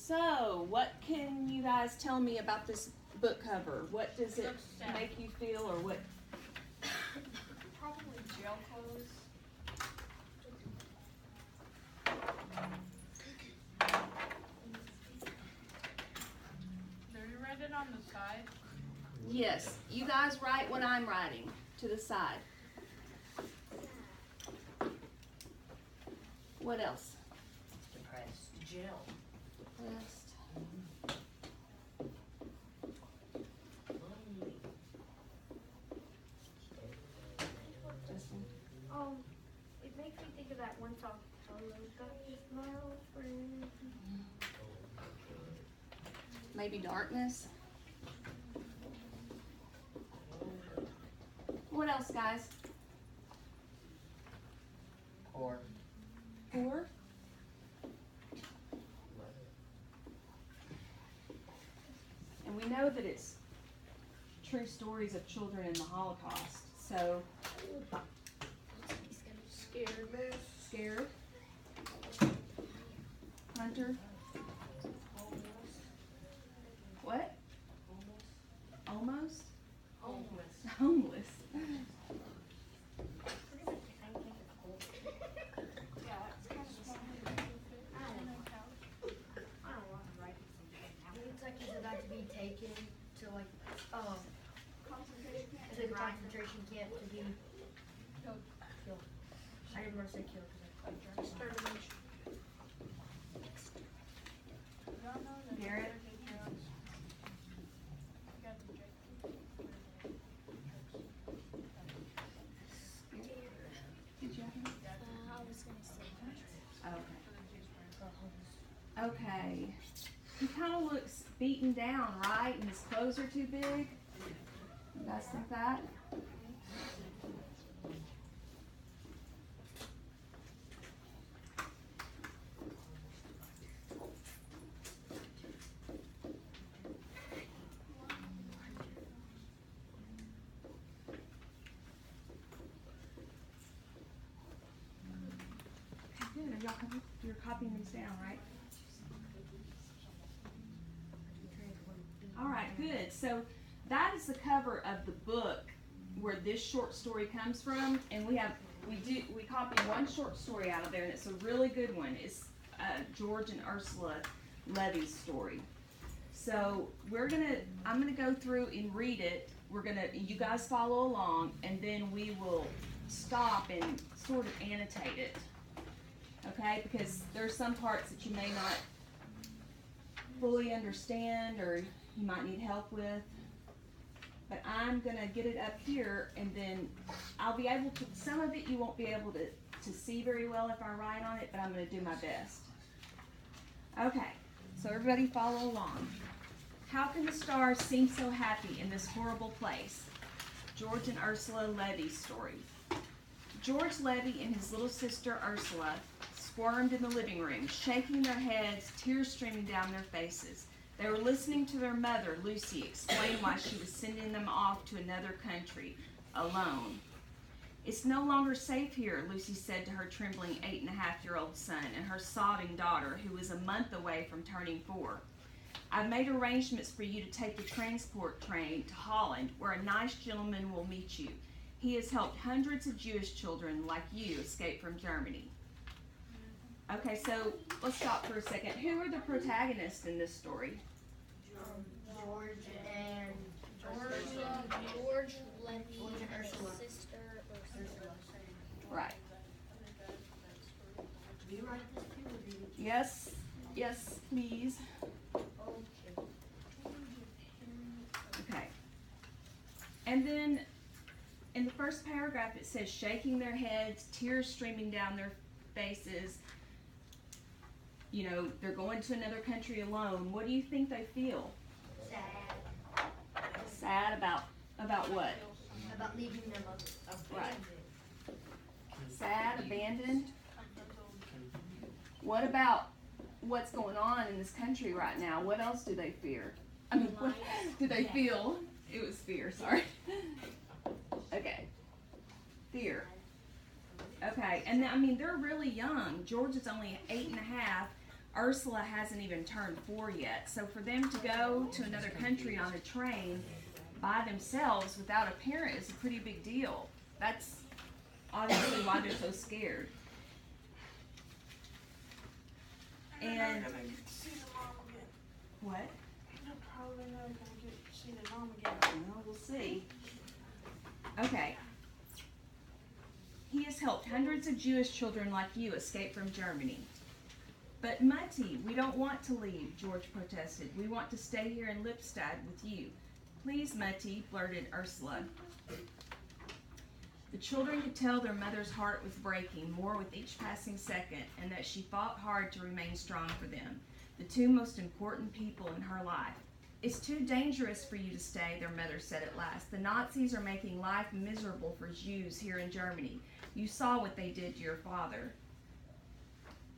So, what can you guys tell me about this book cover? What does it make you feel, or what? Probably jail clothes. Did you write it on the side? Yes, you guys write what I'm writing to the side. What else? Depressed. Jill. Depressed. Justin. It makes me think of that one song. Hello, darkness, my old friend. Maybe darkness. What else, guys? Or. Poor. And we know that it's true stories of children in the Holocaust. So, scared. Hunter. What? Almost? Homeless. It's like he's about to be taken to like to the concentration camp to be killed. I didn't want to say killed because extermination. Garrett. Did you have any? I was gonna say that. Okay. Okay. He kind of looks beaten down, right? And his clothes are too big. You guys think that? Good. Are y'all you're copying these down, right? All right, good. So that is the cover of the book where this short story comes from, and we copied one short story out of there, and it's a really good one. It's George and Ursula Levy's story. So I'm gonna go through and read it. You guys follow along, and then we will stop and sort of annotate it. Okay, because there's some parts that you may not fully understand or you might need help with. But I'm gonna get it up here, and then I'll be able to, some of it you won't be able to see very well if I write on it, but I'm gonna do my best. Okay, so everybody follow along. How can the stars seem so happy in this horrible place? George and Ursula Levy's story. George Levy and his little sister Ursula squirmed in the living room, shaking their heads, tears streaming down their faces. They were listening to their mother, Lucy, explain why she was sending them off to another country, alone. It's no longer safe here, Lucy said to her trembling 8-and-a-half-year-old son and her sobbing daughter, who was a month away from turning 4. I've made arrangements for you to take the transport train to Holland, where a nice gentleman will meet you. He has helped hundreds of Jewish children like you escape from Germany. Okay, so let's stop for a second. Who are the protagonists in this story? George and George Levy and his Ursula. sister Ursula. Right. Do you write this too, or do you? Yes, please. Okay. Okay. And then in the first paragraph it says shaking their heads, tears streaming down their faces. You know, they're going to another country alone. What do you think they feel? Sad. Sad about what? About leaving them Right. Sad, abandoned. What about what's going on in this country right now? What else do they fear? I mean, what do they feel? It was fear, sorry. Okay. Fear. Okay, and I mean, they're really young. George is only 8 and a half. Ursula hasn't even turned 4 yet. So for them to go to another country on a train by themselves without a parent is a pretty big deal. That's obviously why they're so scared. And see the mom again. what? They're probably never gonna get to see the mom again. Well, we'll see. Okay. He has helped hundreds of Jewish children like you escape from Germany. But Mutty, we don't want to leave, George protested. We want to stay here in Lipstadt with you. Please, Mutty, blurted Ursula. The children could tell their mother's heart was breaking more with each passing second, and that she fought hard to remain strong for them, the two most important people in her life. It's too dangerous for you to stay, their mother said at last. The Nazis are making life miserable for Jews here in Germany. You saw what they did to your father.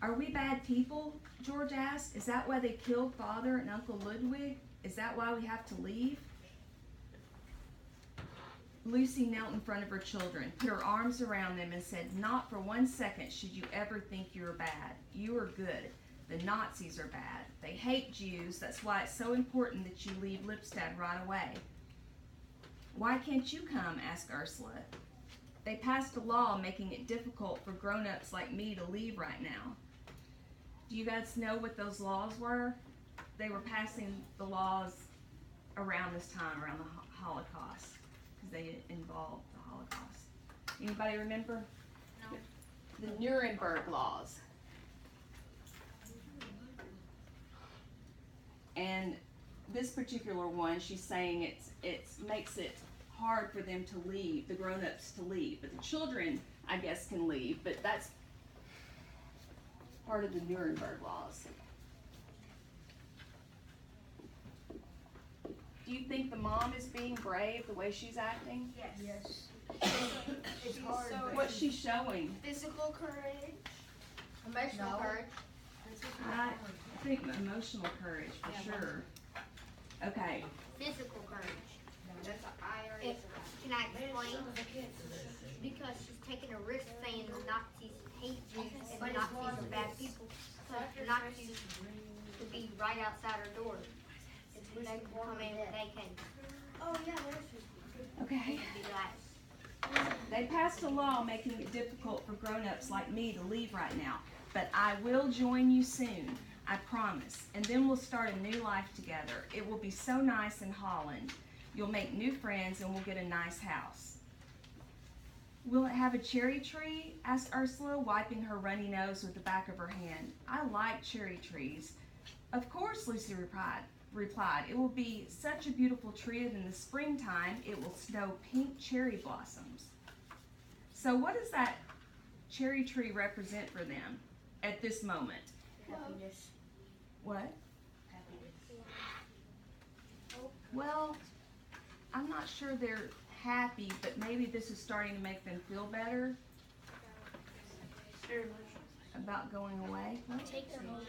Are we bad people? George asked. Is that why they killed Father and Uncle Ludwig? Is that why we have to leave? Lucy knelt in front of her children, put her arms around them, and said, not for 1 second should you ever think you are bad. You are good. The Nazis are bad. They hate Jews. That's why it's so important that you leave Lipstadt right away. Why can't you come? Asked Ursula. They passed a law making it difficult for grown-ups like me to leave right now. Do you guys know what those laws were? They were passing the laws around this time, around the Holocaust, because they involved the Holocaust. Anybody remember? No. The Nuremberg laws. And this particular one, she's saying it makes it hard for them to leave, the grown-ups to leave. But the children, I guess, can leave, but that's part of the Nuremberg laws. Do you think the mom is being brave the way she's acting? Yes. It's hard, so but- What's she showing? physical courage. Emotional No. courage. I think emotional courage for sure. Okay. Physical courage. That's If, can I explain? Because she's taking a risk saying the Nazis hate Jews and the Nazis are bad people. So the Nazis could be right outside her door. They could come in when they can. Oh yeah, there's Okay. Be like, They passed a law making it difficult for grown-ups like me to leave right now. But I will join you soon, I promise. And then we'll start a new life together. It will be so nice in Holland. You'll make new friends and we'll get a nice house. Will it have a cherry tree? Asked Ursula, wiping her runny nose with the back of her hand. I like cherry trees. Of course, Lucy replied. It will be such a beautiful tree that in the springtime it will snow pink cherry blossoms. So what does that cherry tree represent for them at this moment? happiness. What? Happiness. Well, I'm not sure they're happy, but maybe this is starting to make them feel better Very emotional. about going away. What? take their whole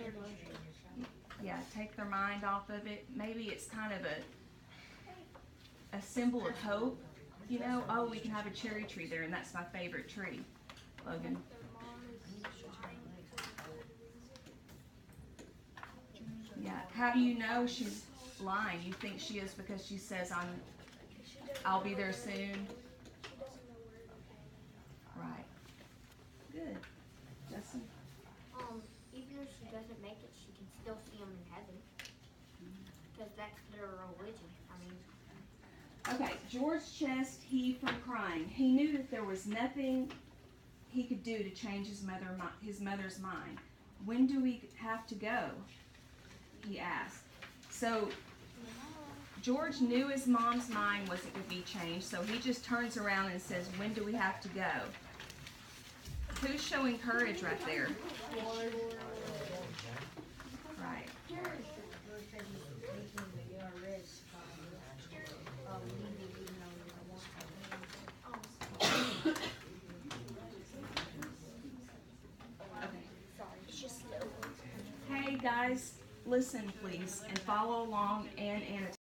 Yeah, take their mind off of it. Maybe it's kind of a symbol of hope. You know, oh, we can have a cherry tree there, and that's my favorite tree. Logan. Yeah. How do you know she's lying? You think she is because she says I'll be there soon. Right. Good. Justin. Even if she doesn't make it, she can still see them in heaven. Because that's their religion. I mean, Okay, George's chest heaved from crying. He knew that there was nothing he could do to change his mother's mind. When do we have to go? He asked. So George knew his mom's mind wasn't going to be changed, so he just turns around and says, when do we have to go? Who's showing courage right there? Right. George said he's taking a risk of leaving even though he wants to. sorry, it's just little. Hey guys, listen please and follow along and annotate.